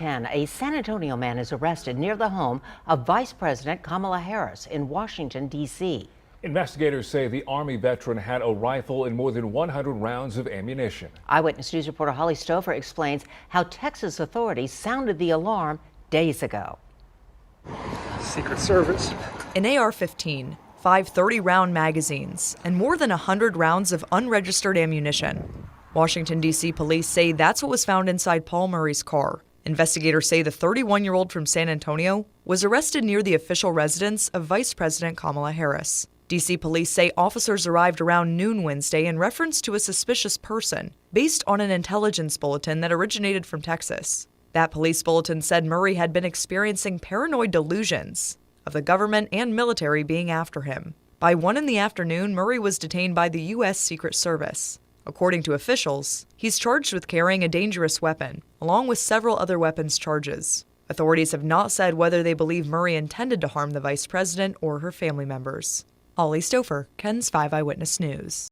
A San Antonio man is arrested near the home of Vice President Kamala Harris in Washington, D.C. Investigators say the Army veteran had a rifle and more than 100 rounds of ammunition. Eyewitness News reporter Holly Stouffer explains how Texas authorities sounded the alarm days ago. Secret Service. An AR-15, 5 30-round magazines, and more than 100 rounds of unregistered ammunition. Washington, D.C. police say that's what was found inside Paul Murray's car. Investigators say the 31-year-old from San Antonio was arrested near the official residence of Vice President Kamala Harris. D.C. police say officers arrived around noon Wednesday in reference to a suspicious person based on an intelligence bulletin that originated from Texas. That police bulletin said Murray had been experiencing paranoid delusions of the government and military being after him. By 1 in the afternoon, Murray was detained by the U.S. Secret Service. According to officials, he's charged with carrying a dangerous weapon, along with several other weapons charges. Authorities have not said whether they believe Murray intended to harm the vice president or her family members. Holly Stouffer, KENS 5 Eyewitness News.